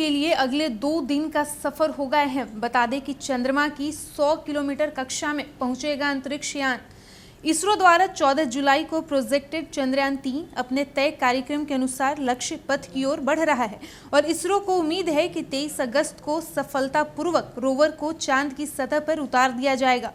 के लिए अगले 2 दिन का सफर होगा अहम। बता दें कि चंद्रमा की 100 किलोमीटर कक्षा में पहुंचेगा अंतरिक्ष यान। इसरो द्वारा 14 जुलाई को प्रोजेक्टेड चंद्रयान 3 अपने तय कार्यक्रम के अनुसार लक्ष्य पथ की ओर बढ़ रहा है और इसरो को उम्मीद है कि 23 अगस्त को सफलतापूर्वक रोवर को चांद की सतह पर उतार दिया जाएगा।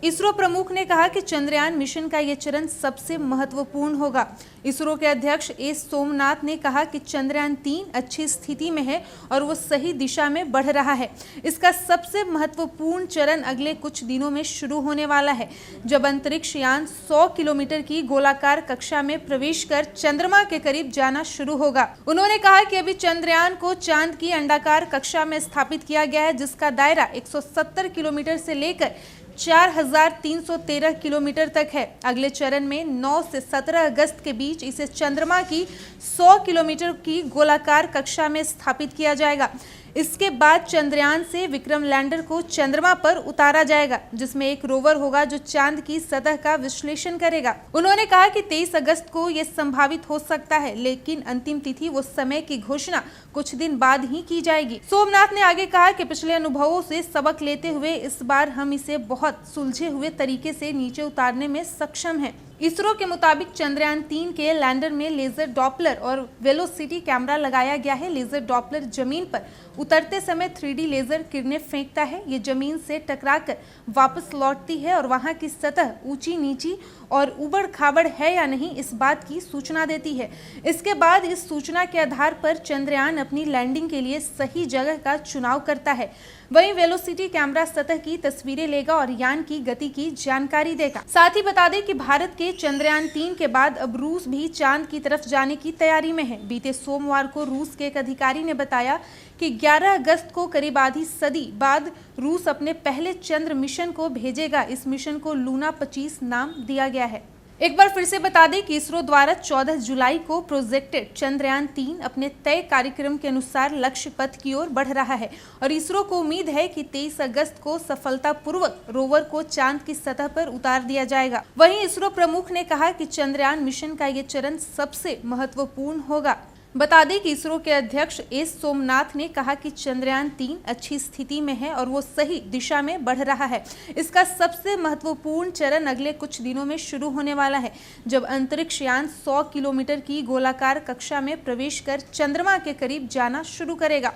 इसरो प्रमुख ने कहा कि चंद्रयान मिशन का यह चरण सबसे महत्वपूर्ण होगा। इसरो के अध्यक्ष एस सोमनाथ ने कहा कि चंद्रयान 3 अच्छी स्थिति में है और वो सही दिशा में बढ़ रहा है। इसका सबसे महत्वपूर्ण चरण अगले कुछ दिनों में शुरू होने वाला है, जब अंतरिक्ष यान 100 किलोमीटर की गोलाकार कक्षा में प्रवेश कर चंद्रमा के करीब जाना शुरू होगा। उन्होंने कहा कि अभी चंद्रयान को चांद की अंडाकार कक्षा में स्थापित किया गया है, जिसका दायरा 170 किलोमीटर से लेकर 4313 किलोमीटर तक है। अगले चरण में 9 से 17 अगस्त के बीच इसे चंद्रमा की 100 किलोमीटर की गोलाकार कक्षा में स्थापित किया जाएगा। इसके बाद चंद्रयान से विक्रम लैंडर को चंद्रमा पर उतारा जाएगा, जिसमें एक रोवर होगा जो चांद की सतह का विश्लेषण करेगा। उन्होंने कहा कि 23 अगस्त को यह संभावित हो सकता है, लेकिन अंतिम तिथि वो समय की घोषणा कुछ दिन बाद ही की जाएगी। सोमनाथ ने आगे कहा कि पिछले अनुभवों से सबक लेते हुए इस बार हम इसे बहुत सुलझे हुए तरीके से नीचे उतारने में सक्षम हैं। इसरो के मुताबिक चंद्रयान 3 के लैंडर में लेजर डॉपलर और वेलोसिटी कैमरा लगाया गया है। लेजर डॉपलर जमीन पर उतरते समय 3D लेजर किरणें फेंकता है। ये जमीन से टकराकर वापस लौटती है और वहां की सतह ऊंची नीची और उबड़ खाबड़ है या नहीं, इस बात की सूचना देती है। इसके बाद इस सूचना के आधार पर चंद्रयान अपनी लैंडिंग के लिए सही जगह का चुनाव करता है। वहीं वेलोसिटी कैमरा सतह की तस्वीरें लेगा और यान की गति की जानकारी देगा। साथ ही बता दें कि भारत के चंद्रयान 3 के बाद अब रूस भी चांद की तरफ जाने की तैयारी में है। बीते सोमवार को रूस के एक अधिकारी ने बताया कि 11 अगस्त को करीब आधी सदी बाद रूस अपने पहले चंद्र मिशन को भेजेगा। इस मिशन को लूना 25 नाम दिया गया है। एक बार फिर से बता दें कि इसरो द्वारा 14 जुलाई को प्रोजेक्टेड चंद्रयान 3 अपने तय कार्यक्रम के अनुसार लक्ष्य पथ की ओर बढ़ रहा है और इसरो को उम्मीद है कि 23 अगस्त को सफलतापूर्वक रोवर को चांद की सतह पर उतार दिया जाएगा। वहीं इसरो प्रमुख ने कहा कि चंद्रयान मिशन का ये चरण सबसे महत्वपूर्ण होगा। बता दें कि इसरो के अध्यक्ष एस सोमनाथ ने कहा कि चंद्रयान 3 अच्छी स्थिति में है और वो सही दिशा में बढ़ रहा है। इसका सबसे महत्वपूर्ण चरण अगले कुछ दिनों में शुरू होने वाला है, जब अंतरिक्ष यान 100 किलोमीटर की गोलाकार कक्षा में प्रवेश कर चंद्रमा के करीब जाना शुरू करेगा।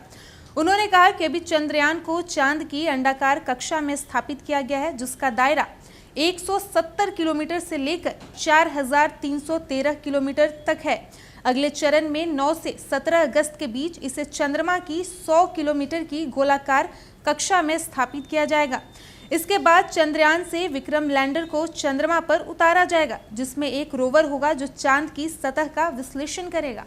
उन्होंने कहा कि अभी चंद्रयान को चांद की अंडाकार कक्षा में स्थापित किया गया है, जिसका दायरा 170 किलोमीटर से लेकर 4313 किलोमीटर तक है। अगले चरण में 9 से 17 अगस्त के बीच इसे चंद्रमा की 100 किलोमीटर की गोलाकार कक्षा में स्थापित किया जाएगा। इसके बाद चंद्रयान से विक्रम लैंडर को चंद्रमा पर उतारा जाएगा, जिसमें एक रोवर होगा जो चांद की सतह का विश्लेषण करेगा।